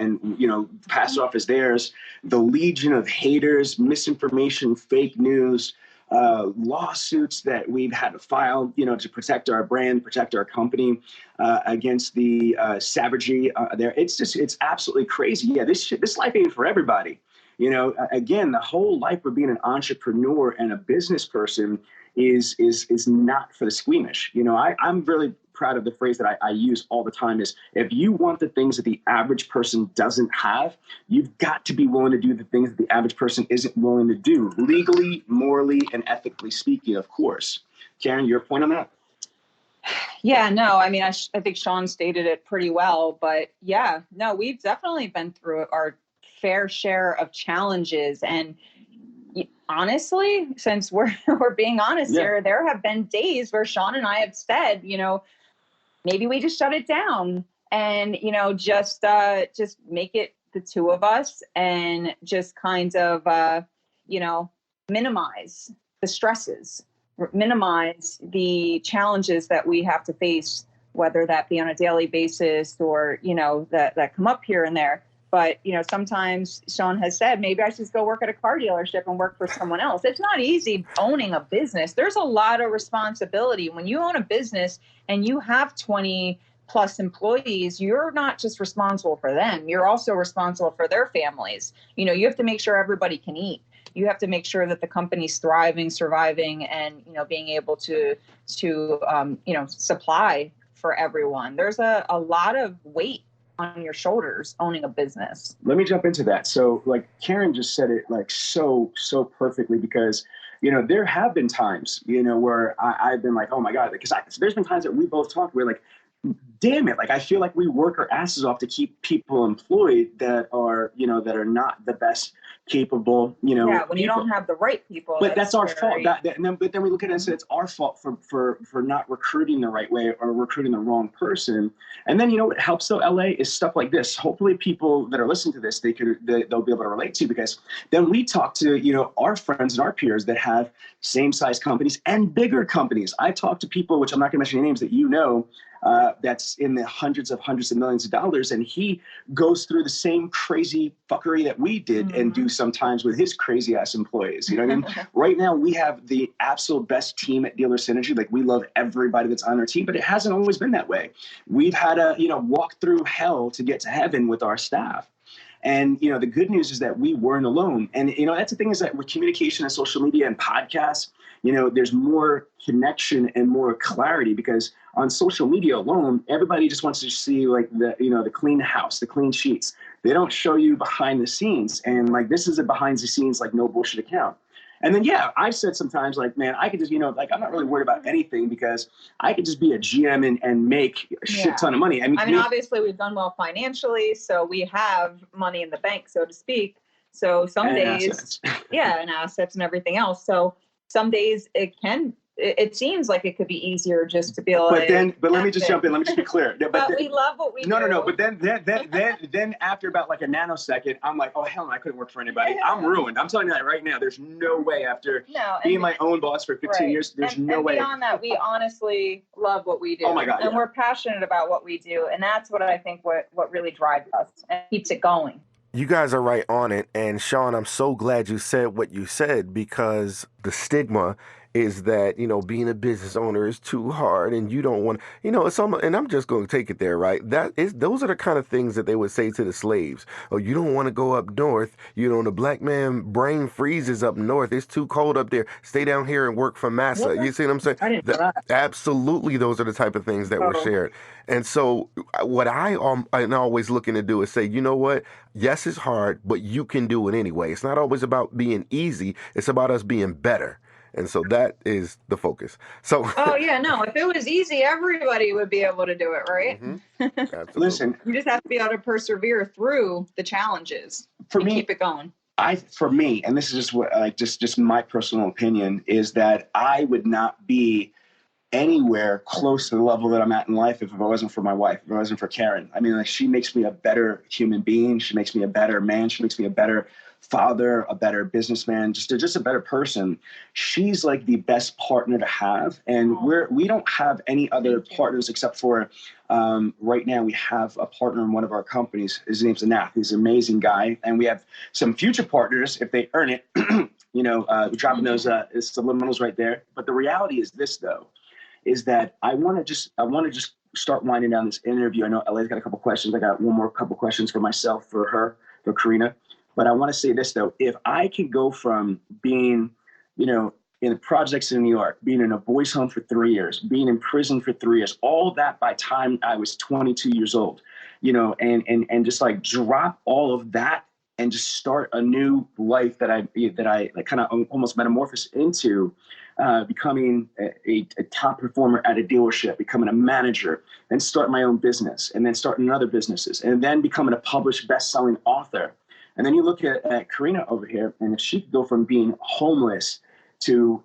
pass it off as theirs. The legion of haters, misinformation, fake news, lawsuits that we've had to file, to protect our brand, protect our company against the savagery there. It's absolutely crazy. Yeah, this life ain't for everybody. Again, the whole life of being an entrepreneur and a business person is not for the squeamish. I'm really proud of the phrase that I use all the time is, if you want the things that the average person doesn't have, you've got to be willing to do the things that the average person isn't willing to do, legally, morally, and ethically speaking, of course. Karen, your point on that? Yeah, no, I mean, I think Sean stated it pretty well, but yeah, no, we've definitely been through our fair share of challenges. And honestly, since we're being honest here, there have been days where Sean and I have said, maybe we just shut it down and, just make it the two of us and just kind of, minimize the stresses, minimize the challenges that we have to face, whether that be on a daily basis or, that come up here and there. But, sometimes Sean has said, maybe I should go work at a car dealership and work for someone else. It's not easy owning a business. There's a lot of responsibility. When you own a business and you have 20 plus employees, you're not just responsible for them. You're also responsible for their families. You have to make sure everybody can eat. You have to make sure that the company's thriving, surviving, and, being able to supply for everyone. There's a lot of weight on your shoulders owning a business. Let me jump into that. So like Karen just said it like so perfectly, because there have been times where I've been like, oh my God, because there's been times that we both talked where like, damn it, like I feel like we work our asses off to keep people employed that are not the best capable, when people. You don't have the right people. But that's our fault. But then we look at it and say it's our fault for not recruiting the right way or recruiting the wrong person. And then what helps though, LA, is stuff like this. Hopefully people that are listening to this, they'll be able to relate to, because then we talk to our friends and our peers that have same size companies and bigger companies. I talk to people, which I'm not going to mention any names, that that's in the hundreds of millions of dollars. And he goes through the same crazy fuckery that we did and do sometimes with his crazy ass employees. You know what I mean? Right now, we have the absolute best team at Dealer Synergy. Like, we love everybody that's on our team, but it hasn't always been that way. We've had to, walk through hell to get to heaven with our staff. And, the good news is that we weren't alone. And, that's the thing, is that with communication and social media and podcasts, there's more connection and more clarity, because on social media alone, everybody just wants to see like the clean house, the clean sheets. They don't show you behind the scenes. And like, this is a behind the scenes, like, no bullshit account. And then, I've said sometimes, like, man, I could just, like, I'm not really worried about anything, because I could just be a GM and make a shit ton of money. I mean, obviously we've done well financially, so we have money in the bank, so to speak. So some days, assets. And assets and everything else. So some days it seems like it could be easier just to be like. But let me just jump in. Let me just be clear. But we love what we do. No. But then after about like a nanosecond, I'm like, oh hell no, I couldn't work for anybody. I'm ruined. I'm telling you that right now. There's no way, after being my own boss for 15 years. There's no way. Beyond that, we honestly love what we do. Oh my God. And we're passionate about what we do, and that's what I think what really drives us and keeps it going. You guys are right on it. And Sean, I'm so glad you said what you said, because the stigma is that, being a business owner is too hard, and you don't want, it's almost, and I'm just going to take it there, right? Those are the kind of things that they would say to the slaves. Oh, you don't want to go up north. The black man brain freezes up north. It's too cold up there. Stay down here and work for massa. You see what I'm saying? I didn't know that. Absolutely. Those are the type of things that were shared. And so what I'm always looking to do is say, you know what? Yes, it's hard, but you can do it anyway. It's not always about being easy. It's about us being better. And so that is the focus. So. If it was easy, everybody would be able to do it, right? Absolutely. Listen, you just have to be able to persevere through the challenges. For me, keep it going. For me, and this is just what, just my personal opinion, is that I would not be anywhere close to the level that I'm at in life if it wasn't for my wife, if it wasn't for Karen. I mean, like, she makes me a better human being. She makes me a better man. She makes me a better father, a better businessman, just a better person. She's like the best partner to have. And we don't have any other partners except for right now we have a partner in one of our companies. His name's Anath. He's an amazing guy. And we have some future partners if they earn it, dropping those subliminals right there. But the reality is this, though, is that I want to just start winding down this interview. I know LA's got a couple questions. I got one more couple questions for myself, for her, for Karina. But I want to say this, though. If I can go from being, in the projects in New York, being in a boys' home for 3 years, being in prison for 3 years, all that by time I was 22 years old, and just like drop all of that and just start a new life that I kind of almost metamorphose into, becoming a top performer at a dealership, becoming a manager, then start my own business, and then starting other businesses, and then becoming a published best-selling author. And then you look at Karina over here, and if she could go from being homeless to,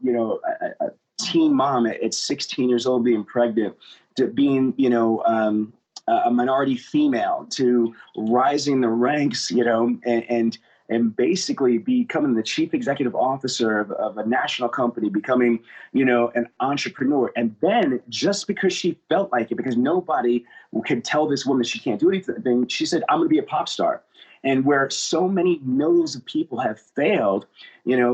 a teen mom at 16 years old being pregnant, to being, a minority female, to rising the ranks, and basically becoming the chief executive officer of a national company, becoming, an entrepreneur. And then just because she felt like it, because nobody could tell this woman she can't do anything, she said, I'm going to be a pop star. And where so many millions of people have failed,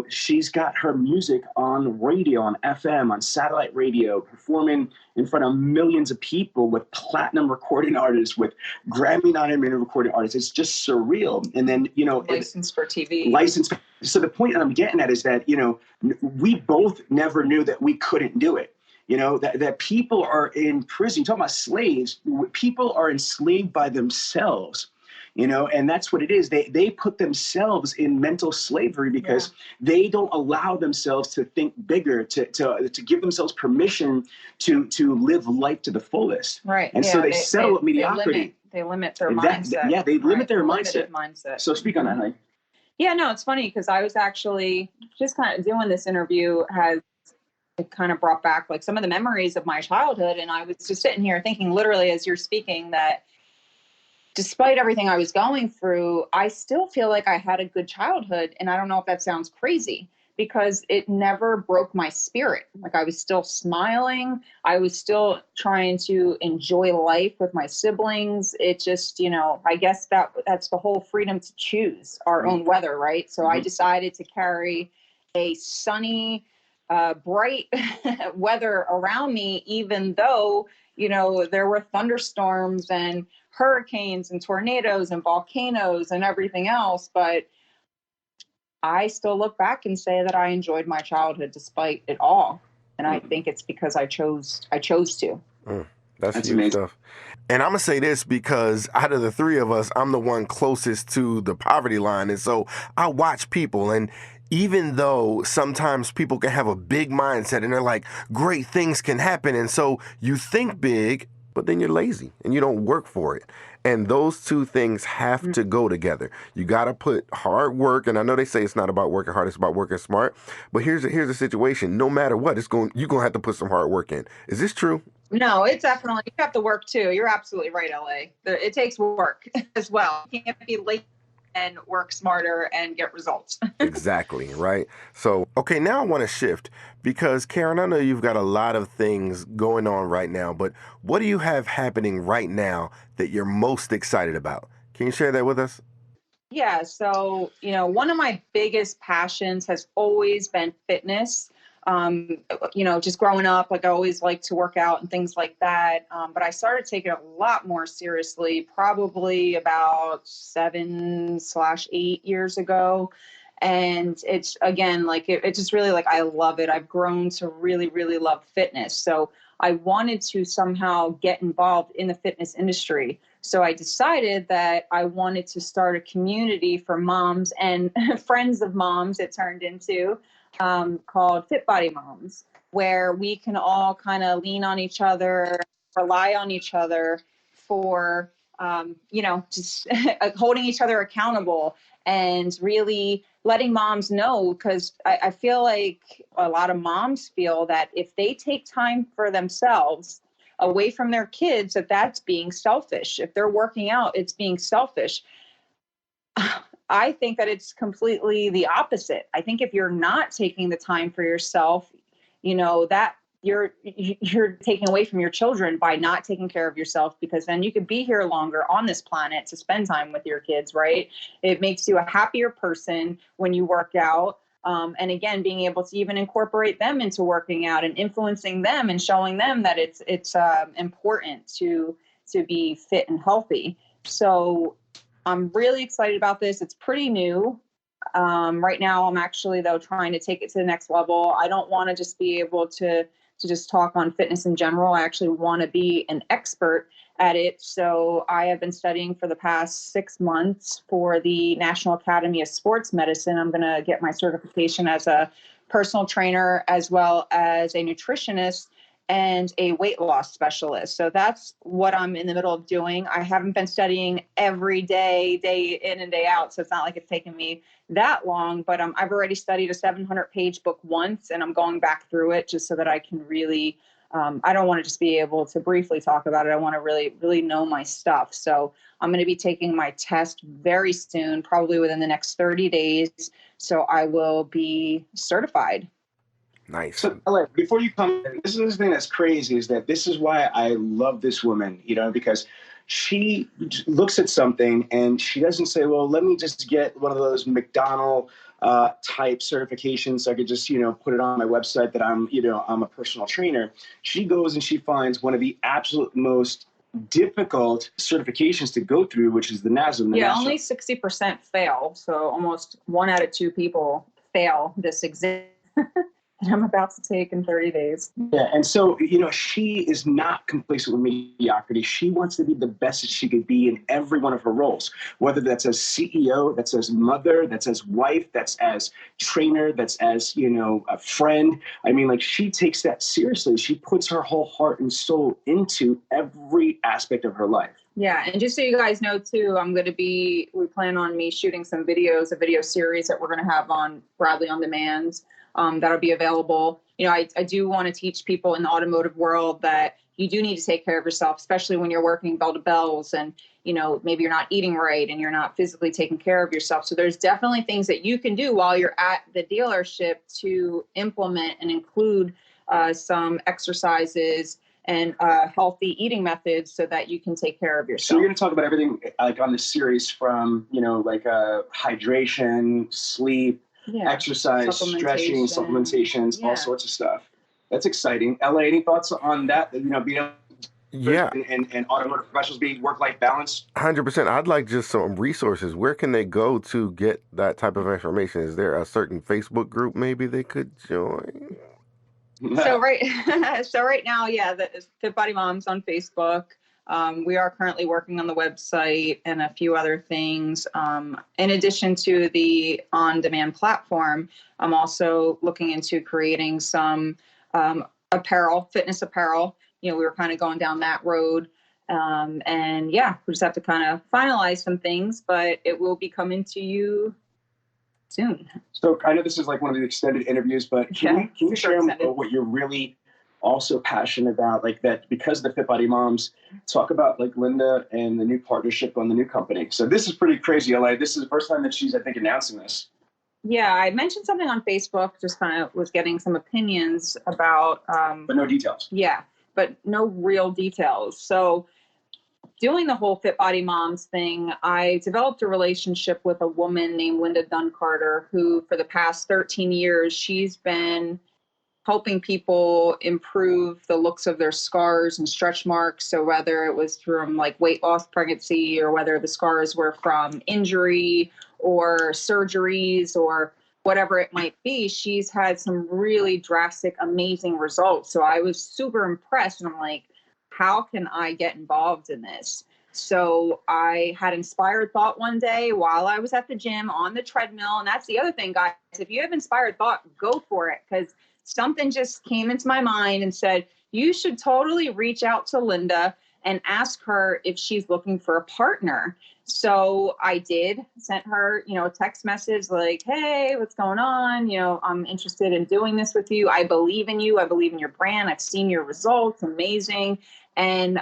she's got her music on radio, on FM, on satellite radio, performing in front of millions of people with platinum recording artists, with Grammy-nominated recording artists. It's just surreal. And then, licensed for TV. Licensed. So the point that I'm getting at is that, we both never knew that we couldn't do it. That people are in prison. You're talking about slaves. People are enslaved by themselves. And that's what it is. They put themselves in mental slavery because they don't allow themselves to think bigger, to give themselves permission to live life to the fullest. Right. And so they settle with mediocrity. They limit their mindset. They limit their mindset. So speak on that, honey. Yeah, no, it's funny because I was actually just kind of doing this interview it kind of brought back like some of the memories of my childhood. And I was just sitting here thinking literally as you're speaking that despite everything I was going through, I still feel like I had a good childhood. And I don't know if that sounds crazy because it never broke my spirit. Like, I was still smiling. I was still trying to enjoy life with my siblings. It just, I guess that's the whole freedom to choose our own weather, right? So I decided to carry a sunny, bright weather around me, even though, there were thunderstorms and hurricanes and tornadoes and volcanoes and everything else. But I still look back and say that I enjoyed my childhood despite it all. And I think it's because I chose to. That's huge amazing stuff. And I'm going to say this because out of the three of us, I'm the one closest to the poverty line. And so I watch people, and even though sometimes people can have a big mindset and they're like, great things can happen. And so you think big, but then you're lazy and you don't work for it. And those two things have to go together. You got to put hard work. And I know they say it's not about working hard, it's about working smart. But here's the situation. No matter what, you're going to have to put some hard work in. Is this true? No, it's definitely, you have to work too. You're absolutely right, LA. It takes work as well. You can't be late and work smarter and get results. Exactly, right? So, okay, now I want to shift because, Karen, I know you've got a lot of things going on right now, but what do you have happening right now that you're most excited about? Can you share that with us? Yeah, so, one of my biggest passions has always been fitness. Just growing up, like, I always liked to work out and things like that. But I started taking it a lot more seriously, probably about 7/8 years ago. And it's, again, like, it's just really, like, I love it. I've grown to really, really love fitness. So I wanted to somehow get involved in the fitness industry. So I decided that I wanted to start a community for moms and friends of moms, it turned into, called Fit Body Moms, where we can all kind of lean on each other, rely on each other for, just holding each other accountable and really letting moms know, because I feel like a lot of moms feel that if they take time for themselves away from their kids, that's being selfish. If they're working out, it's being selfish. I think that it's completely the opposite. I think if you're not taking the time for yourself, that you're taking away from your children by not taking care of yourself, because then you could be here longer on this planet to spend time with your kids, right? It makes you a happier person when you work out. And again, being able to even incorporate them into working out and influencing them and showing them that it's important to be fit and healthy. So I'm really excited about this. It's pretty new. Right now, I'm actually, though, trying to take it to the next level. I don't want to just be able to just talk on fitness in general. I actually want to be an expert at it. So I have been studying for the past 6 months for the National Academy of Sports Medicine. I'm going to get my certification as a personal trainer, as well as a nutritionist and a weight loss specialist. So that's what I'm in the middle of doing. I haven't been studying every day, day in and day out. So it's not like it's taken me that long, but I've already studied a 700-page book once, and I'm going back through it just so that I can really, I don't want to just be able to briefly talk about it. I want to really, really know my stuff. So I'm going to be taking my test very soon, probably within the next 30 days. So I will be certified. Nice. So, Alex, before you come in, this is the thing that's crazy, is that this is why I love this woman, because she looks at something and she doesn't say, well, let me just get one of those McDonald type certifications so I could just, put it on my website that I'm a personal trainer. She goes and she finds one of the absolute most difficult certifications to go through, which is the NASM. Yeah, only 60% fail. So almost 1 out of 2 people fail this exam. that I'm about to take in 30 days. Yeah, and so, she is not complacent with mediocrity. She wants to be the best that she could be in every one of her roles, whether that's as CEO, that's as mother, that's as wife, that's as trainer, that's as, a friend. I mean, like, she takes that seriously. She puts her whole heart and soul into every aspect of her life. Yeah, and just so you guys know, too, we plan on me shooting some videos, a video series that we're going to have on Bradley On Demand. that'll be available. I do want to teach people in the automotive world that you do need to take care of yourself, especially when you're working bell to bells and, maybe you're not eating right and you're not physically taking care of yourself. So there's definitely things that you can do while you're at the dealership to implement and include some exercises and healthy eating methods so that you can take care of yourself. So you're going to talk about everything like on this series from, hydration, sleep, exercise, stretching, supplementations, all sorts of stuff. That's exciting. LA, any thoughts on that? Being able and automotive professionals being work-life balance? 100%. I'd like just some resources. Where can they go to get that type of information? Is there a certain Facebook group maybe they could join? So right now, the Fit Body Moms on Facebook. We are currently working on the website and a few other things. In addition to the on-demand platform, I'm also looking into creating some apparel, fitness apparel. We were kind of going down that road. We just have to kind of finalize some things, but it will be coming to you soon. So I know this is like one of the extended interviews, but can you share what you're really also passionate about, like that, because of the Fit Body Moms, talk about like Linda and the new partnership on the new company. So this is pretty crazy, LA. This is the first time that she's, I think, announcing this. Yeah, I mentioned something on Facebook, just kind of was getting some opinions about. But no details. Yeah, but no real details. So doing the whole Fit Body Moms thing, I developed a relationship with a woman named Linda Dunn Carter, who for the past 13 years, she's been helping people improve the looks of their scars and stretch marks. So whether it was from like weight loss pregnancy or whether the scars were from injury or surgeries or whatever it might be, she's had some really drastic, amazing results. So I was super impressed and I'm like, how can I get involved in this? So I had inspired thought one day while I was at the gym on the treadmill. And that's the other thing, guys, if you have inspired thought, go for it. Because something just came into my mind and said, you should totally reach out to Linda and ask her if she's looking for a partner. So I did, sent her, a text message like, hey, what's going on? I'm interested in doing this with you. I believe in you. I believe in your brand. I've seen your results. Amazing. And,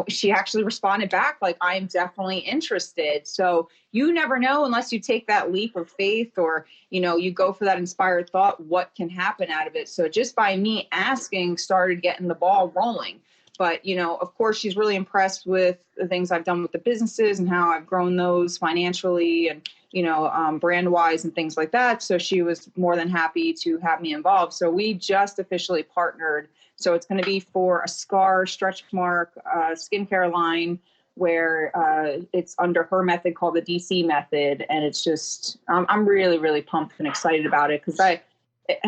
she actually responded back like, I'm definitely interested. So you never know unless you take that leap of faith or, you go for that inspired thought, what can happen out of it. So just by me asking started getting the ball rolling. But, of course, she's really impressed with the things I've done with the businesses and how I've grown those financially and, brand wise and things like that. So she was more than happy to have me involved. So we just officially partnered. So it's going to be for a scar, stretch mark, skincare line where it's under her method called the DC method. And it's just, I'm really, really pumped and excited about it because I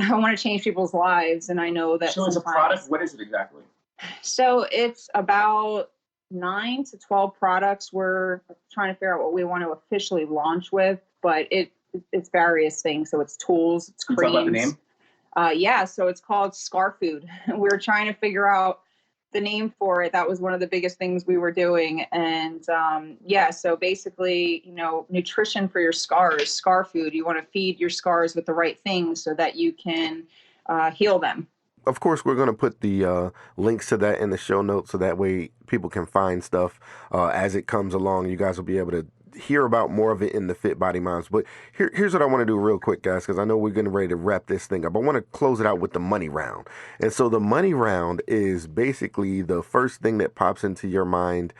want to change people's lives. And I know that. So as a product, what is it exactly? So it's about 9 to 12 products. We're trying to figure out what we want to officially launch with, but it's various things. So it's tools, it's creams. Can you talk about the name? So it's called Scar Food. We're trying to figure out the name for it. That was one of the biggest things we were doing. And so basically, nutrition for your scars, Scar Food. You want to feed your scars with the right things so that you can heal them. Of course, we're going to put the links to that in the show notes so that way people can find stuff as it comes along. You guys will be able to hear about more of it in the Fit Body Moms. But here's what I want to do real quick, guys, because I know we're getting ready to wrap this thing up. I want to close it out with the money round. And so the money round is basically the first thing that pops into your mind,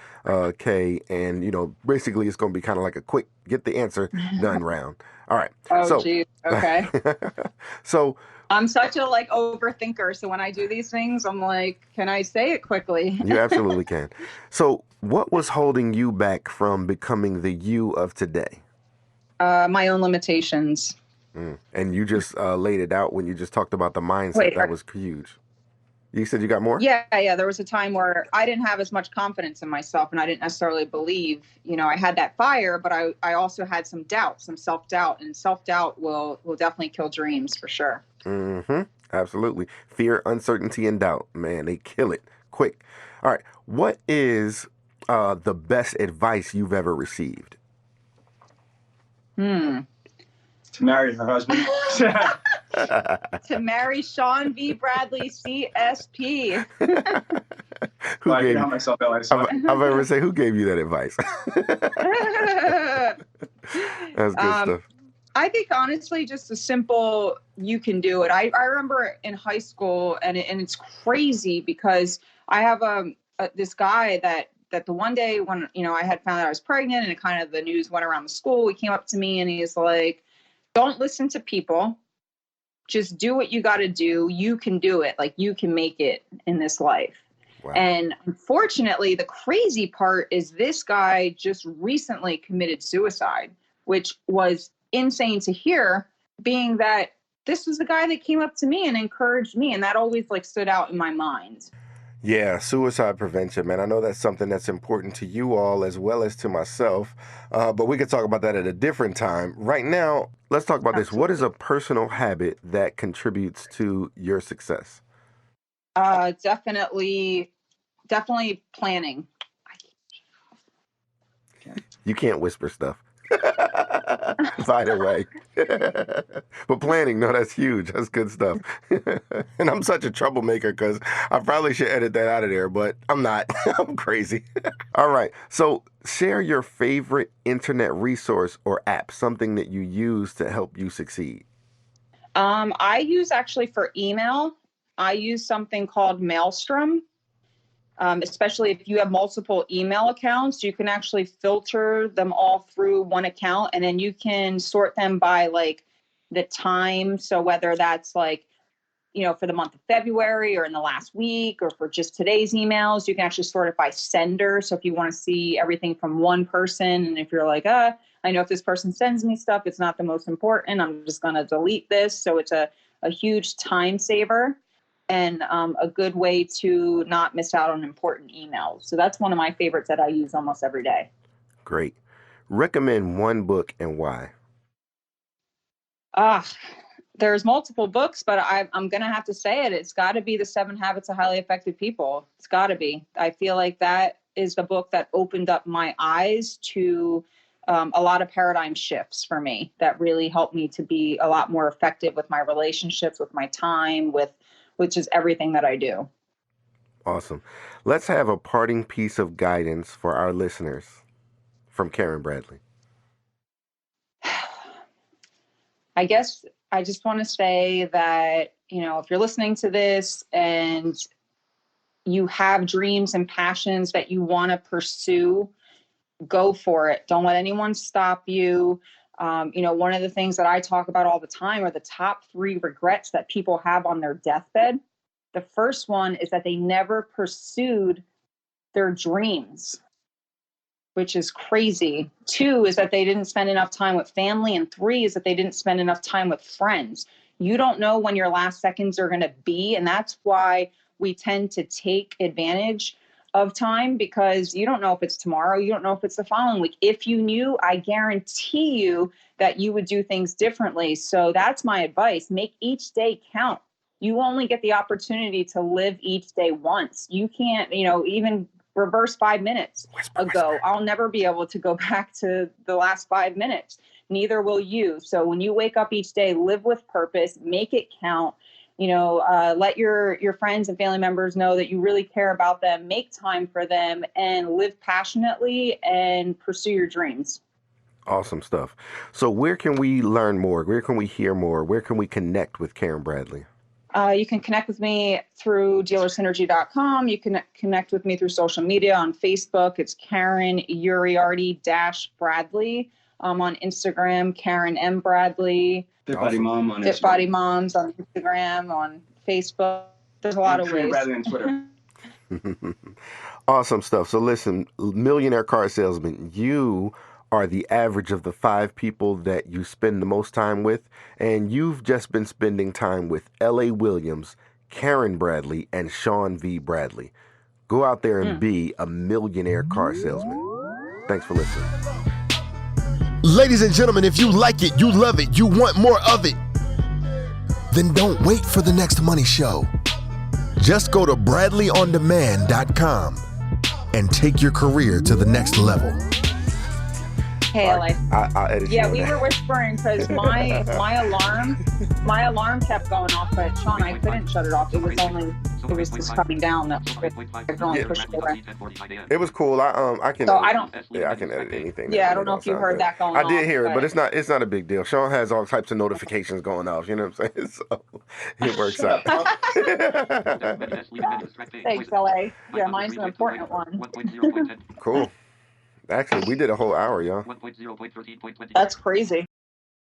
Kay. And, basically it's going to be kind of like a quick get the answer done round. All right. Oh, geez. Okay. So I'm such a overthinker. So when I do these things, I'm like, can I say it quickly? You absolutely can. So what was holding you back from becoming the you of today? My own limitations. And you just laid it out when you just talked about the mindset. Wait, that was huge. You said you got more? Yeah. There was a time where I didn't have as much confidence in myself and I didn't necessarily believe, I had that fire, but I also had some doubt, some self-doubt, and self-doubt will definitely kill dreams for sure. Mm-hmm. Absolutely. Fear, uncertainty, and doubt. Man, they kill it quick. All right. What is the best advice you've ever received? To marry her husband. to marry Sean V. Bradley, CSP. Who Well, I gave can help myself out. I've ever say, who gave you that advice? That's good stuff. I think honestly, just a simple, you can do it. I remember in high school, and it's crazy because I have this guy that the one day when, I had found out I was pregnant and kind of the news went around the school, he came up to me and he's like, don't listen to people. Just do what you got to do. You can do it. Like, you can make it in this life. Wow. And unfortunately, the crazy part is this guy just recently committed suicide, which was insane to hear, being that this was the guy that came up to me and encouraged me. And that always stood out in my mind. Yeah, suicide prevention, man. I know that's something that's important to you all as well as to myself, but we could talk about that at a different time. Right now, let's talk about this. What is a personal habit that contributes to your success? Definitely planning. You can't whisper stuff. By the way. But planning, no, that's huge. That's good stuff. And I'm such a troublemaker because I probably should edit that out of there, but I'm not. I'm crazy. All right. So share your favorite internet resource or app, something that you use to help you succeed. I use actually for email, I use something called Maelstrom. Especially if you have multiple email accounts, you can actually filter them all through one account, and then you can sort them by the time. So whether that's for the month of February or in the last week or for just today's emails, you can actually sort it by sender. So if you want to see everything from one person, and if you're like, I know if this person sends me stuff, it's not the most important, I'm just going to delete this. So it's a huge time saver. And a good way to not miss out on important emails. So that's one of my favorites that I use almost every day. Great. Recommend one book and why? There's multiple books, but I'm going to have to say it. It's got to be The 7 Habits of Highly Effective People. It's got to be. I feel like that is the book that opened up my eyes to a lot of paradigm shifts for me that really helped me to be a lot more effective with my relationships, with my time, which is everything that I do. Awesome. Let's have a parting piece of guidance for our listeners from Karen Bradley. I guess I just want to say that, if you're listening to this and you have dreams and passions that you want to pursue, go for it. Don't let anyone stop you. One of the things that I talk about all the time are the top 3 regrets that people have on their deathbed. The first one is that they never pursued their dreams, which is crazy. 2 is that they didn't spend enough time with family. And 3 is that they didn't spend enough time with friends. You don't know when your last seconds are going to be. And that's why we tend to take advantage of time, because you don't know if it's tomorrow. You don't know if it's the following week. If you knew, I guarantee you that you would do things differently. So that's my advice. Make each day count. You only get the opportunity to live each day once. You can't, even reverse 5 minutes ago. I'll never be able to go back to the last 5 minutes. Neither will you. So when you wake up each day, live with purpose, make it count. Let your friends and family members know that you really care about them, make time for them, and live passionately and pursue your dreams. Awesome stuff. So where can we learn more? Where can we hear more? Where can we connect with Karen Bradley? You can connect with me through dealersynergy.com. You can connect with me through social media on Facebook. It's Karen Uriarty-Bradley. On Instagram, Karen M. Bradley. Fit Body Mom on Instagram. Fit Body Moms on Instagram, on Facebook. There's a lot of ways. Bradley on Twitter. Awesome stuff. So listen, Millionaire Car Salesman, you are the average of the 5 people that you spend the most time with, and you've just been spending time with L.A. Williams, Karen Bradley, and Sean V. Bradley. Go out there and be a millionaire car salesman. Thanks for listening. Ladies and gentlemen, if you like it, you love it, you want more of it, then don't wait for the next money show. Just go to bradleyondemand.com and take your career to the next level. Hey, LA. I'll edit you Yeah, on we that. were whispering because my alarm kept going off, but Sean, I couldn't shut it off. It was just coming down. That I can only push it away. It was cool. I can So edit. I don't. Yeah, I can edit anything. Yeah, I That don't know don't if you sound heard good. that going I off. did hear it, but But it's not a big deal. Sean has all types of notifications going off. You know what I'm saying? So it works out. thanks, LA. Yeah, mine's an important one. Cool. Actually, we did a whole hour, y'all. That's crazy.